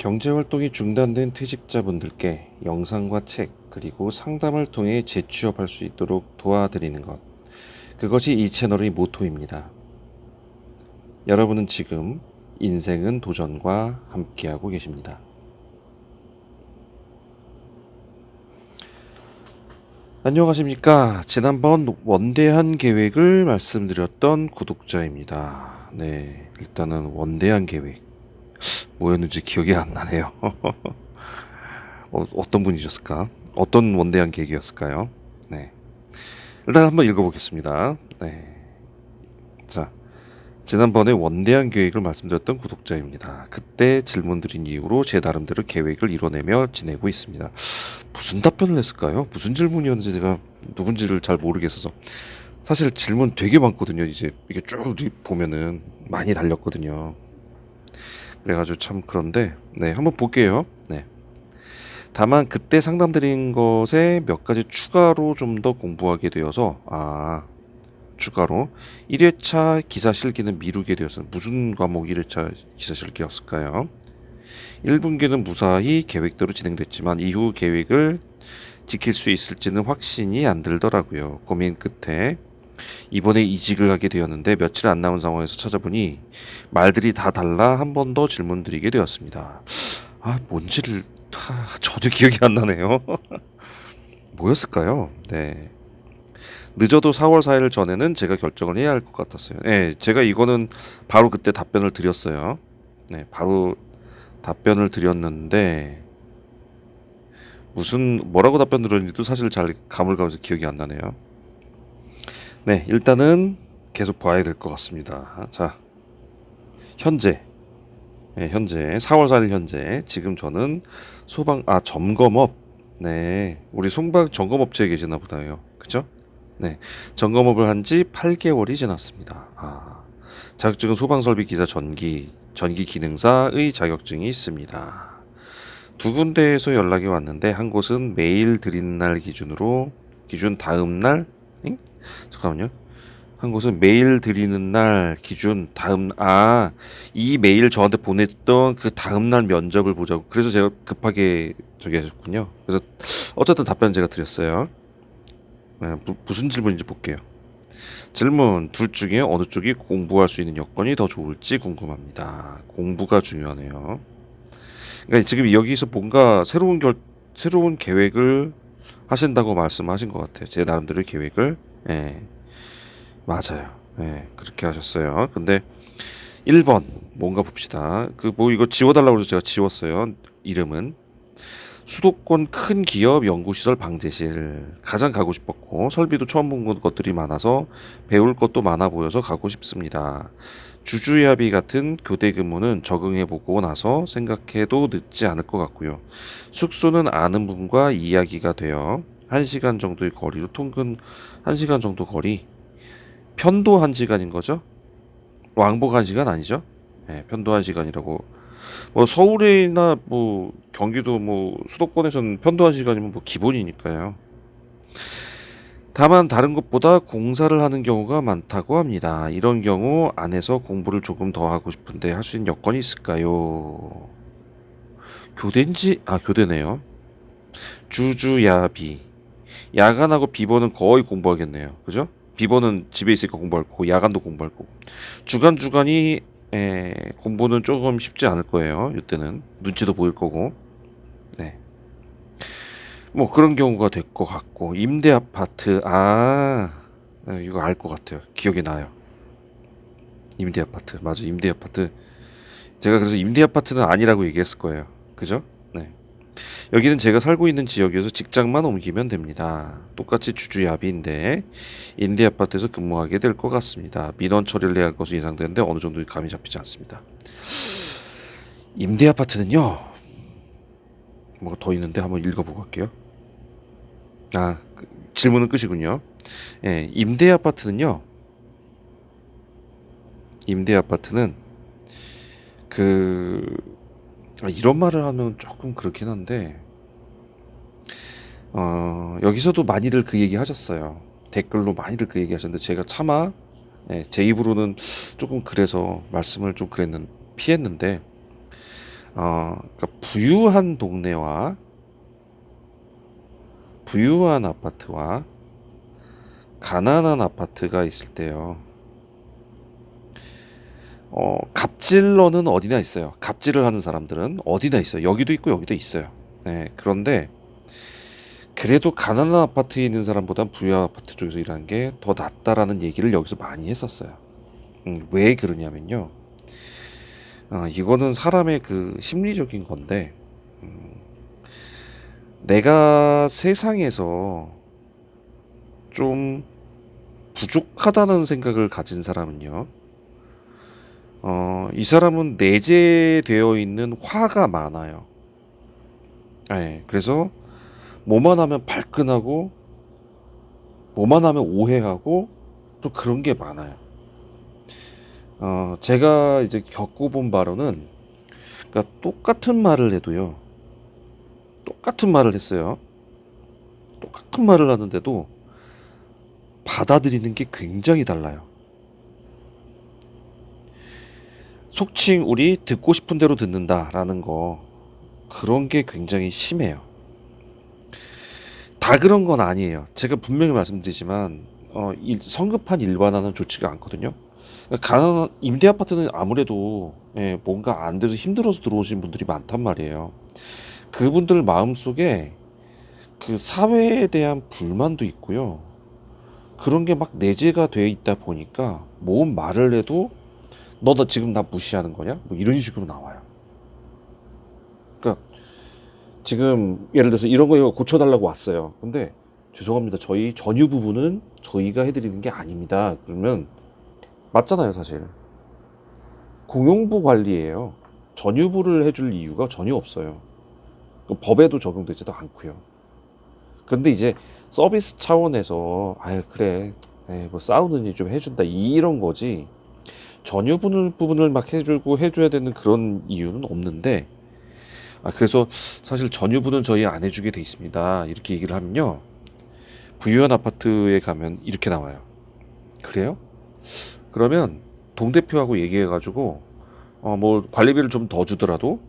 경제활동이 중단된 퇴직자분들께 영상과 책, 그리고 상담을 통해 재취업할 수 있도록 도와드리는 것. 그것이 이 채널의 모토입니다. 여러분은 지금 인생은 도전과 함께하고 계십니다. 안녕하십니까. 지난번 원대한 계획을 말씀드렸던 구독자입니다. 네, 일단은 원대한 계획. 뭐였는지 기억이 안 나네요. 어떤 분이셨을까? 어떤 원대한 계획이었을까요? 네. 일단 한번 읽어보겠습니다. 네. 자, 지난번에 원대한 계획을 말씀드렸던 구독자입니다. 그때 질문 드린 이후로 제 나름대로 계획을 이뤄내며 지내고 있습니다. 무슨 답변을 했을까요? 무슨 질문이었는지 제가 누군지를 잘 모르겠어서. 사실 질문 되게 많거든요. 이제 이게 쭉 보면은 많이 달렸거든요. 그래가지고 참 그런데, 네, 한번 볼게요. 네. 다만 그때 상담드린 것에 몇 가지 추가로 좀 더 공부하게 되어서 추가로 1회차 기사 실기는 미루게 되어서 무슨 과목 1회차 기사 실기였을까요? 1분기는 무사히 계획대로 진행됐지만 이후 계획을 지킬 수 있을지는 확신이 안 들더라고요. 고민 끝에 이번에 이직을 하게 되었는데 며칠 안 남은 상황에서 찾아보니 말들이 다 달라 한 번 더 질문드리게 되었습니다. 뭔지를 저도 기억이 안 나네요. 뭐였을까요? 네. 늦어도 4월 4일 전에는 제가 결정을 해야 할 것 같았어요. 네, 제가 이거는 바로 그때 답변을 드렸어요. 네, 바로 답변을 드렸는데 뭐라고 답변 드렸는지도 사실 잘 가물가물해서 기억이 안 나네요. 네, 일단은 계속 봐야 될 것 같습니다. 자, 현재, 현재 4월 4일 현재 지금 저는 점검업. 네, 우리 송박 점검업체에 계시나 보다요. 그죠? 네, 점검업을 한 지 8개월이 지났습니다. 자격증은 소방설비 기사 전기 기능사의 자격증이 있습니다. 두 군데에서 연락이 왔는데 한 곳은 메일 드린 날 기준 다음 날, 잠깐만요. 한 곳은 메일 드리는 날 기준 이 메일 저한테 보냈던 그 다음 날 면접을 보자고. 그래서 제가 급하게 저기 하셨군요. 그래서 어쨌든 답변 제가 드렸어요. 네, 무슨 질문인지 볼게요. 질문 둘 중에 어느 쪽이 공부할 수 있는 여건이 더 좋을지 궁금합니다. 공부가 중요하네요. 그러니까 지금 여기서 뭔가 새로운 계획을 하신다고 말씀하신 것 같아요. 제 나름대로의 계획을. 예, 맞아요. 예, 그렇게 하셨어요. 근데 1번 뭔가 봅시다. 이거 지워달라고 해서 제가 지웠어요. 이름은 수도권 큰 기업 연구시설 방제실 가장 가고 싶었고 설비도 처음 본 것들이 많아서 배울 것도 많아 보여서 가고 싶습니다. 주주야비 같은 교대 근무는 적응해보고 나서 생각해도 늦지 않을 것 같고요. 숙소는 아는 분과 이야기가 되어 1시간 정도의 거리로 통근 1시간 정도 거리 편도 1시간인 거죠? 왕복 1시간 아니죠? 네, 편도 1시간이라고 뭐 서울이나 뭐 경기도 뭐 수도권에서는 편도 1시간이면 뭐 기본이니까요. 다만 다른 것보다 공사를 하는 경우가 많다고 합니다. 이런 경우 안에서 공부를 조금 더 하고 싶은데 할 수 있는 여건이 있을까요? 교대네요. 주주야비. 야간하고 비번은 거의 공부하겠네요. 그죠? 비번은 집에 있으니까 공부할 거고 야간도 공부할 거고 주간이 공부는 조금 쉽지 않을 거예요. 이때는 눈치도 보일 거고. 네. 뭐 그런 경우가 될 것 같고 임대 아파트 이거 알 것 같아요. 기억이 나요. 임대 아파트 맞아 임대 아파트 제가 그래서 임대 아파트는 아니라고 얘기했을 거예요. 그죠? 네. 여기는 제가 살고 있는 지역에서 직장만 옮기면 됩니다. 똑같이 주주야비인데 임대 아파트에서 근무하게 될 것 같습니다. 민원 처리를 해야 할 것으로 예상되는데 어느 정도 감이 잡히지 않습니다. 임대 아파트는요. 뭐가 더 있는데 한번 읽어보고 갈게요. 질문은 끝이군요. 예, 임대 아파트는 이런 말을 하면 조금 그렇긴 한데 여기서도 많이들 그 얘기 하셨어요. 댓글로 많이들 그 얘기 하셨는데 제가 차마 제 입으로는 조금 그래서 말씀을 좀 피했는데 그러니까 부유한 동네와 부유한 아파트와 가난한 아파트가 있을 때요. 갑질러는 어디나 있어요. 갑질을 하는 사람들은 어디나 있어요. 여기도 있고 여기도 있어요. 네, 그런데 그래도 가난한 아파트에 있는 사람보단 부유한 아파트 쪽에서 일하는 게 더 낫다라는 얘기를 여기서 많이 했었어요. 왜 그러냐면요. 이거는 사람의 그 심리적인 건데, 내가 세상에서 좀 부족하다는 생각을 가진 사람은요. 이 사람은 내재되어 있는 화가 많아요. 네, 그래서 뭐만 하면 발끈하고, 뭐만 하면 오해하고, 또 그런 게 많아요. 제가 이제 겪어본 바로는, 그러니까 똑같은 말을 해도요. 똑같은 말을 했어요. 똑같은 말을 하는데도 받아들이는 게 굉장히 달라요. 속칭 우리 듣고 싶은 대로 듣는다라는 거, 그런 게 굉장히 심해요. 다 그런 건 아니에요. 제가 분명히 말씀드리지만 성급한 일반화는 좋지가 않거든요. 가난한 임대 아파트는 아무래도 뭔가 안 돼서 힘들어서 들어오신 분들이 많단 말이에요. 그분들 마음속에 그 사회에 대한 불만도 있고요. 그런 게 막 내재가 돼 있다 보니까 뭔 말을 해도 너 지금 나 무시하는 거냐? 뭐 이런 식으로 나와요. 그러니까 지금 예를 들어서 이런 거 이거 고쳐달라고 왔어요. 근데 죄송합니다. 저희 전유 부분은 저희가 해드리는 게 아닙니다. 그러면 맞잖아요, 사실. 공용부 관리예요. 전유부를 해줄 이유가 전혀 없어요. 법에도 적용되지도 않고요. 그런데 이제 서비스 차원에서 그래, 뭐 싸우느니 좀 해준다 이런 거지. 전유 부분을 막 해주고 해줘야 되는 그런 이유는 없는데, 그래서 사실 전유부는 저희 안 해주게 돼 있습니다. 이렇게 얘기를 하면요. 부유한 아파트에 가면 이렇게 나와요. 그래요? 그러면 동대표하고 얘기해가지고 뭐 관리비를 좀 더 주더라도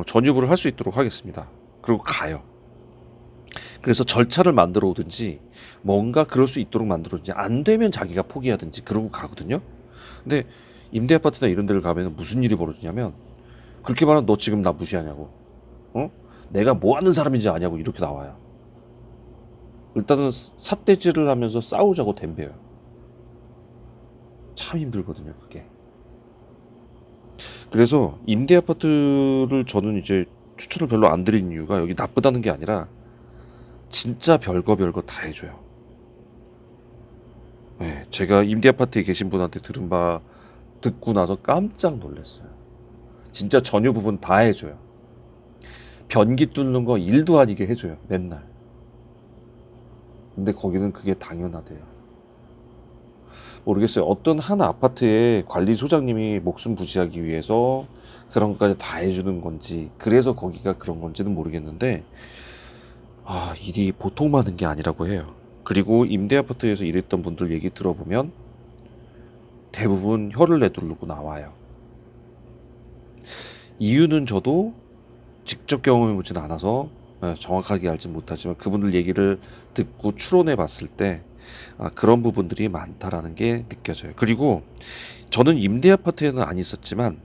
전유부를 할 수 있도록 하겠습니다. 그리고 가요. 그래서 절차를 만들어 오든지 뭔가 그럴 수 있도록 만들어든지 안 되면 자기가 포기하든지 그러고 가거든요. 근데 임대 아파트나 이런 데를 가면 무슨 일이 벌어지냐면 그렇게 말하면 너 지금 나 무시하냐고, 내가 뭐 하는 사람인지 아냐고 이렇게 나와요. 일단은 삿대질을 하면서 싸우자고 덤벼요. 참 힘들거든요, 그게. 그래서 임대 아파트를 저는 이제 추천을 별로 안 드리는 이유가 여기 나쁘다는 게 아니라 진짜 별거 다 해줘요. 네, 제가 임대 아파트에 계신 분한테 들은 바 듣고 나서 깜짝 놀랐어요. 진짜 전유 부분 다 해줘요. 변기 뚫는 거 일도 아니게 해줘요, 맨날. 근데 거기는 그게 당연하대요. 모르겠어요. 어떤 한 아파트의 관리 소장님이 목숨 부지하기 위해서 그런 것까지 다 해주는 건지, 그래서 거기가 그런 건지는 모르겠는데, 일이 보통 많은 게 아니라고 해요. 그리고 임대 아파트에서 일했던 분들 얘기 들어보면 대부분 혀를 내두르고 나와요. 이유는 저도 직접 경험해보진 않아서 정확하게 알진 못하지만 그분들 얘기를 듣고 추론해 봤을 때 그런 부분들이 많다라는 게 느껴져요. 그리고 저는 임대 아파트에는 안 있었지만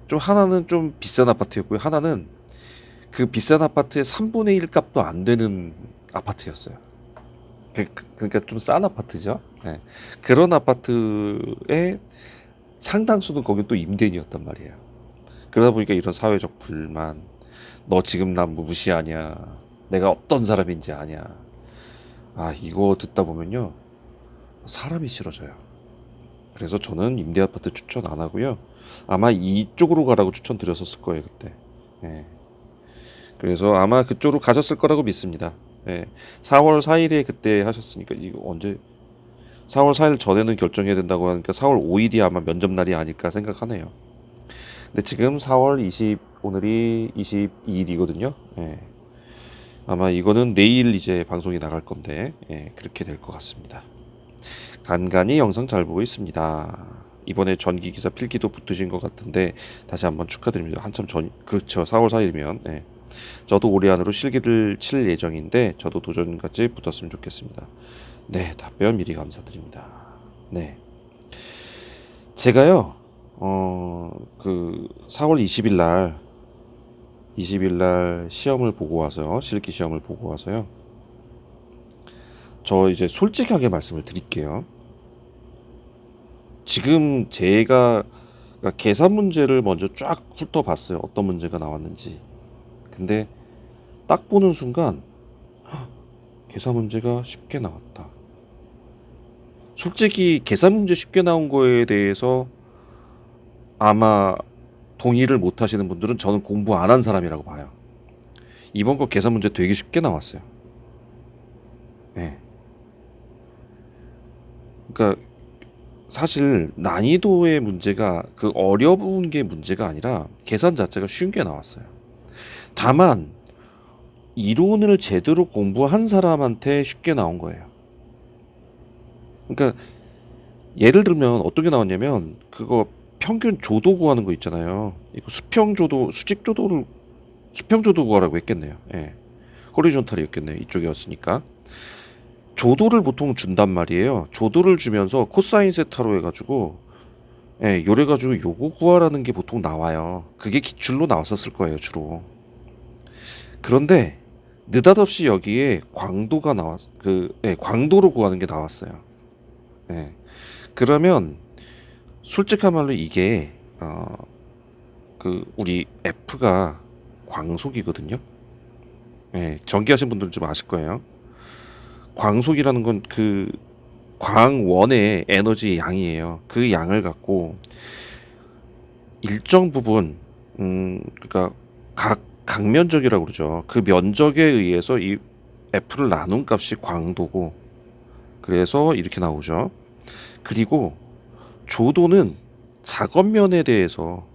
좀 하나는 좀 비싼 아파트였고요. 하나는 그 비싼 아파트의 3분의 1 값도 안 되는 아파트였어요. 그러니까 좀 싼 아파트죠. 네. 그런 아파트의 상당수는 거기 또 임대인이었단 말이에요. 그러다 보니까 이런 사회적 불만, 너 지금 나 무시하냐, 내가 어떤 사람인지 아냐, 이거 듣다 보면요 사람이 싫어져요. 그래서 저는 임대 아파트 추천 안 하고요. 아마 이쪽으로 가라고 추천드렸었을 거예요 그때. 예. 그래서 아마 그쪽으로 가셨을 거라고 믿습니다. 예. 4월 4일에 그때 하셨으니까 이거 언제 4월 4일 전에는 결정해야 된다고 하니까 4월 5일이 아마 면접 날이 아닐까 생각하네요. 근데 지금 4월 20 오늘이 22일이거든요. 예. 아마 이거는 내일 이제 방송이 나갈 건데 그렇게 될 것 같습니다. 간간히 영상 잘 보고 있습니다. 이번에 전기기사 필기도 붙으신 것 같은데 다시 한번 축하드립니다. 한참 전 그렇죠. 4월 4일이면 네. 저도 올해 안으로 실기를 칠 예정인데 저도 도전까지 붙었으면 좋겠습니다. 네, 답변 미리 감사드립니다. 네, 제가요, 그 4월 20일 날 시험을 보고 와서요, 실기 시험을 보고 와서요. 저 이제 솔직하게 말씀을 드릴게요. 지금 제가 그러니까 계산 문제를 먼저 쫙 훑어봤어요. 어떤 문제가 나왔는지. 근데 딱 보는 순간 계산 문제가 쉽게 나왔다. 솔직히 계산 문제 쉽게 나온 거에 대해서 아마 동의를 못 하시는 분들은 저는 공부 안 한 사람이라고 봐요. 이번 거 계산 문제 되게 쉽게 나왔어요. 네. 그러니까 사실 난이도의 문제가 그 어려운 게 문제가 아니라 계산 자체가 쉬운 게 나왔어요. 다만 이론을 제대로 공부한 사람한테 쉽게 나온 거예요. 그러니까 예를 들면 어떻게 나왔냐면 그거 평균 조도 구하는 거 있잖아요. 이거 수평 조도, 수직 조도를 수평 조도 구하라고 했겠네요. 예. 호리존탈이었겠네요. 이쪽이었으니까. 조도를 보통 준단 말이에요. 조도를 주면서 코사인 세타로 해가지고 예, 요래 가지고 요거 구하라는 게 보통 나와요. 그게 기출로 나왔었을 거예요, 주로. 그런데 느닷없이 여기에 광도가 나왔 광도로 구하는 게 나왔어요. 예. 그러면 솔직한 말로 이게 그 우리 F가 광속이거든요. 예, 전기하신 분들은 좀 아실 거예요. 광속이라는 건 그 광원의 에너지 양이에요. 그 양을 갖고 일정 부분 그러니까 각면적이라고 그러죠. 그 면적에 의해서 이 F를 나눈 값이 광도고 그래서 이렇게 나오죠. 그리고 조도는 작업면에 대해서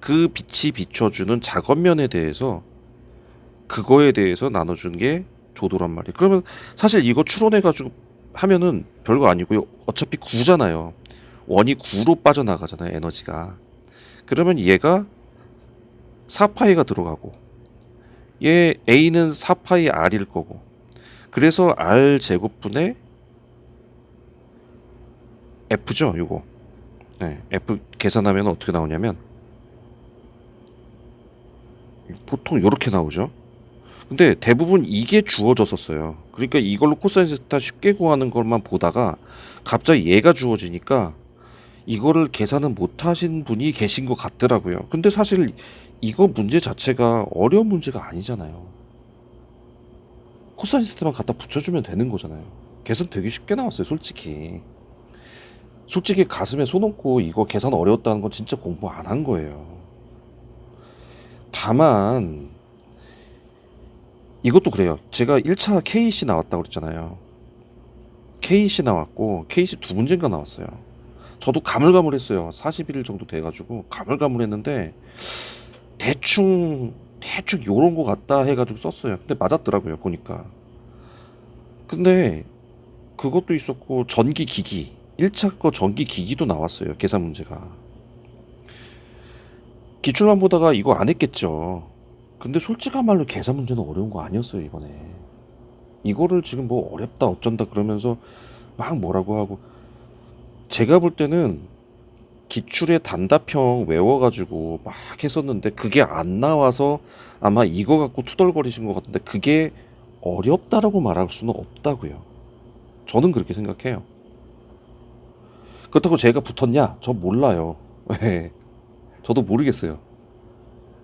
그 빛이 비춰주는 작업면에 대해서 그거에 대해서 나눠준 게 조도란 말이에요. 그러면 사실 이거 추론해가지고 하면은 별거 아니고요. 어차피 구잖아요. 원이 구로 빠져나가잖아요. 에너지가. 그러면 얘가 4파이가 들어가고 얘 A는 4파이 R일 거고 그래서 R 제곱분의 F죠. 요거. 네, F 계산하면 어떻게 나오냐면 보통 이렇게 나오죠. 근데 대부분 이게 주어졌었어요. 그러니까 이걸로 코사인 세타 쉽게 구하는 것만 보다가 갑자기 얘가 주어지니까 이거를 계산은 못 하신 분이 계신 것 같더라고요. 근데 사실 이거 문제 자체가 어려운 문제가 아니잖아요. 코사인 세타만 갖다 붙여주면 되는 거잖아요. 계산 되게 쉽게 나왔어요, 솔직히. 솔직히 가슴에 손 얹고 이거 계산 어려웠다는 건 진짜 공부 안 한 거예요. 다만 이것도 그래요. 제가 1차 KC 나왔다고 그랬잖아요. KC 나왔고 KC 두 문제인가 나왔어요. 저도 가물가물했어요. 41일 정도 돼가지고 가물가물했는데 대충 요런 거 같다 해가지고 썼어요. 근데 맞았더라고요, 보니까. 근데 그것도 있었고 전기기기 1차 거 전기기기도 나왔어요. 계산 문제가. 기출만 보다가 이거 안 했겠죠. 근데 솔직한 말로 계산 문제는 어려운 거 아니었어요, 이번에. 이거를 지금 뭐 어렵다 어쩐다 그러면서 막 뭐라고 하고 제가 볼 때는 기출의 단답형 외워가지고 막 했었는데 그게 안 나와서 아마 이거 갖고 투덜거리신 것 같은데 그게 어렵다라고 말할 수는 없다고요. 저는 그렇게 생각해요. 그렇다고 제가 붙었냐? 저 몰라요. 네. 저도 모르겠어요.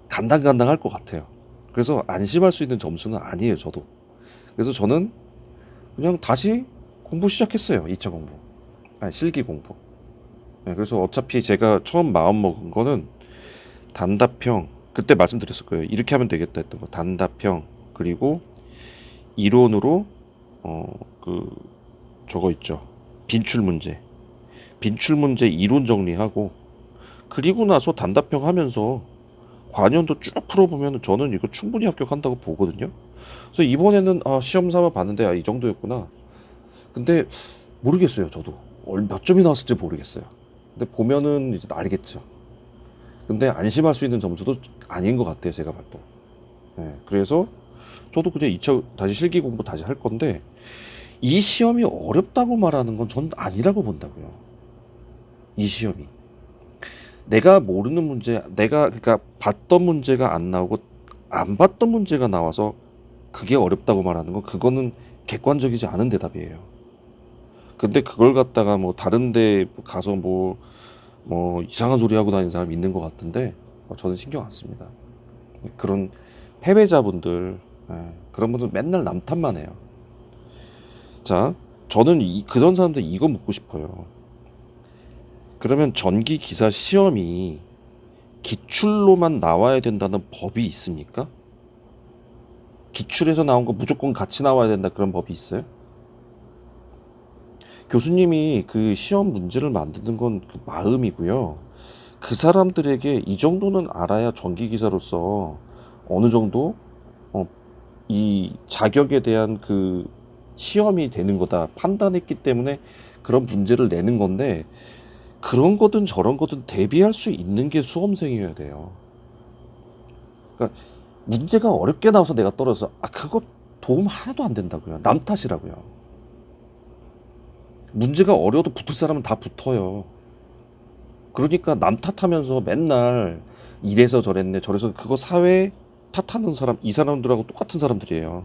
간당간당할 것 같아요. 그래서 안심할 수 있는 점수는 아니에요, 저도. 그래서 저는 그냥 다시 공부 시작했어요, 2차 공부. 아니, 실기 공부. 네, 그래서 어차피 제가 처음 마음 먹은 거는 단답형, 그때 말씀드렸을 거예요. 이렇게 하면 되겠다 했던 거. 단답형, 그리고 이론으로, 그, 저거 있죠. 빈출 문제. 빈출 문제 이론 정리하고, 그리고 나서 단답형 하면서 관연도 쭉 풀어보면 저는 이거 충분히 합격한다고 보거든요. 그래서 이번에는 시험 삼아 봤는데 이 정도였구나. 근데 모르겠어요. 저도 몇 점이 나왔을지 모르겠어요. 근데 보면은 이제 알겠죠. 근데 안심할 수 있는 점수도 아닌 것 같아요, 제가 봐도. 예, 그래서 저도 그냥 2차 다시 실기 공부 다시 할 건데 이 시험이 어렵다고 말하는 건 전 아니라고 본다고요. 이 시험이 내가 모르는 문제, 내가 그러니까 봤던 문제가 안 나오고 안 봤던 문제가 나와서 그게 어렵다고 말하는 건 그거는 객관적이지 않은 대답이에요. 근데 그걸 갖다가 뭐 다른데 가서 뭐 이상한 소리 하고 다니는 사람 있는 것 같은데 저는 신경 안 씁니다. 그런 패배자분들, 그런 분들 맨날 남 탓만 해요. 자, 저는 그런 사람들 이거 묻고 싶어요. 그러면 전기 기사 시험이 기출로만 나와야 된다는 법이 있습니까? 기출에서 나온 거 무조건 같이 나와야 된다 그런 법이 있어요? 교수님이 그 시험 문제를 만드는 건 그 마음이고요. 그 사람들에게 이 정도는 알아야 전기 기사로서 어느 정도 이 자격에 대한 그 시험이 되는 거다 판단했기 때문에 그런 문제를 내는 건데 그런 거든 저런 거든 대비할 수 있는 게 수험생이어야 돼요. 그러니까 문제가 어렵게 나와서 내가 떨어져서 그거 도움 하나도 안 된다고요. 남 탓이라고요. 문제가 어려도 붙을 사람은 다 붙어요. 그러니까 남 탓하면서 맨날 이래서 저랬네 저래서 그거 사회 탓하는 사람 이 사람들하고 똑같은 사람들이에요.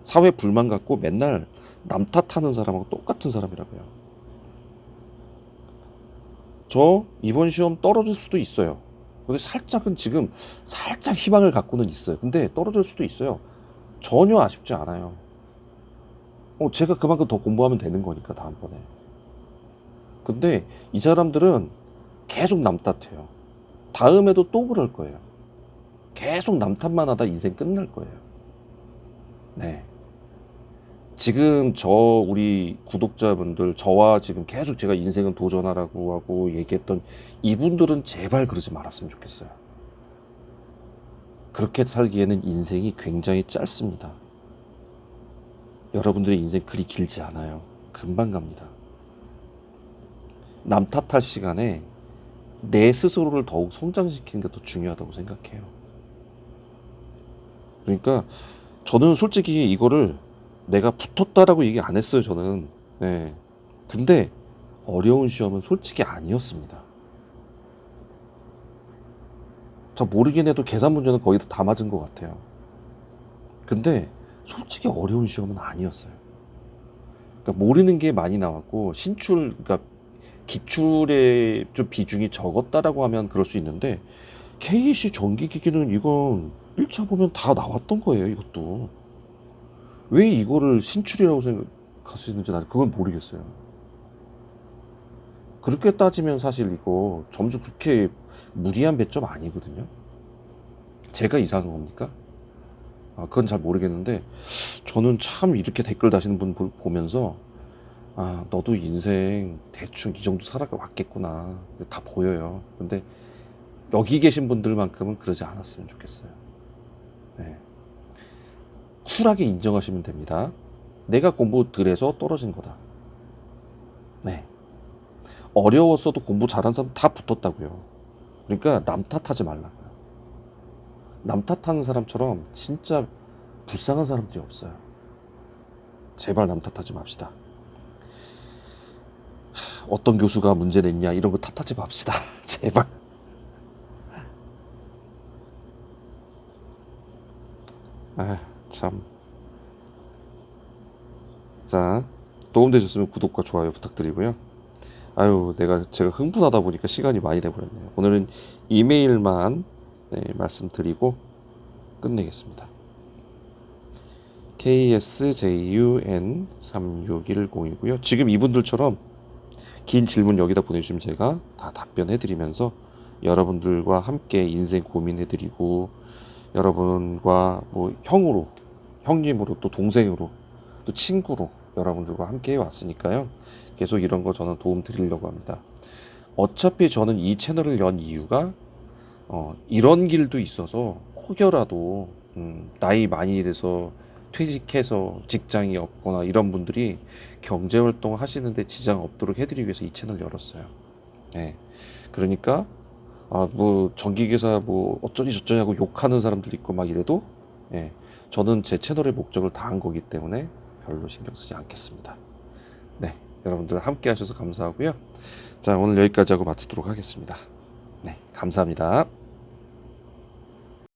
사회 불만 갖고 맨날 남 탓하는 사람하고 똑같은 사람이라고요. 저 이번 시험 떨어질 수도 있어요. 근데 살짝은 지금 살짝 희망을 갖고는 있어요. 근데 떨어질 수도 있어요. 전혀 아쉽지 않아요. 제가 그만큼 더 공부하면 되는 거니까 다음번에. 근데 이 사람들은 계속 남 탓해요. 다음에도 또 그럴 거예요. 계속 남 탓만 하다 인생 끝날 거예요. 네. 지금 우리 구독자분들 저와 지금 계속 제가 인생은 도전하라고 하고 얘기했던 이분들은 제발 그러지 말았으면 좋겠어요. 그렇게 살기에는 인생이 굉장히 짧습니다. 여러분들의 인생 그리 길지 않아요. 금방 갑니다. 남 탓할 시간에 내 스스로를 더욱 성장시키는 게 더 중요하다고 생각해요. 그러니까 저는 솔직히 이거를 내가 붙었다라고 얘기 안 했어요. 저는. 네. 근데 어려운 시험은 솔직히 아니었습니다. 저 모르긴 해도 계산 문제는 거의 다 맞은 것 같아요. 근데 솔직히 어려운 시험은 아니었어요. 그러니까 모르는 게 많이 나왔고 그러니까 기출의 좀 비중이 적었다라고 하면 그럴 수 있는데 KC 전기기기는 이건 1차 보면 다 나왔던 거예요. 이것도 왜 이거를 신출이라고 생각하시는지 나는 그건 모르겠어요. 그렇게 따지면 사실 이거 점수 그렇게 무리한 배점 아니거든요. 제가 이상한 겁니까? 그건 잘 모르겠는데 저는 참 이렇게 댓글 다시는 분 보면서 너도 인생 대충 이 정도 살아왔겠구나 다 보여요. 근데 여기 계신 분들만큼은 그러지 않았으면 좋겠어요. 네. 쿨하게 인정하시면 됩니다. 내가 공부 덜 해서 떨어진 거다. 네. 어려웠어도 공부 잘한 사람 다 붙었다고요. 그러니까 남 탓하지 말라고요. 남 탓하는 사람처럼 진짜 불쌍한 사람들이 없어요. 제발 남 탓하지 맙시다. 어떤 교수가 문제 냈냐 이런 거 탓하지 맙시다. 제발. 참. 자, 도움되셨으면 구독과 좋아요 부탁드리고요. 제가 흥분하다 보니까 시간이 많이 돼버렸네요. 오늘은 이메일만 말씀드리고 끝내겠습니다. KSJUN3610이고요. 지금 이분들처럼 긴 질문 여기다 보내주시면 제가 다 답변해드리면서 여러분들과 함께 인생 고민해드리고 여러분과 형님으로 또 동생으로 또 친구로 여러분들과 함께 해왔으니까요. 계속 이런 거 저는 도움 드리려고 합니다. 어차피 저는 이 채널을 연 이유가 이런 길도 있어서 혹여라도 나이 많이 돼서 퇴직해서 직장이 없거나 이런 분들이 경제활동 하시는데 지장 없도록 해드리기 위해서 이 채널 열었어요. 네. 그러니까 뭐 전기기사 뭐 어쩌니 저쩌니 하고 욕하는 사람들 있고 막 이래도 예, 저는 제 채널의 목적을 다한 거기 때문에 별로 신경 쓰지 않겠습니다. 네, 여러분들 함께 하셔서 감사하고요. 자, 오늘 여기까지 하고 마치도록 하겠습니다. 네, 감사합니다.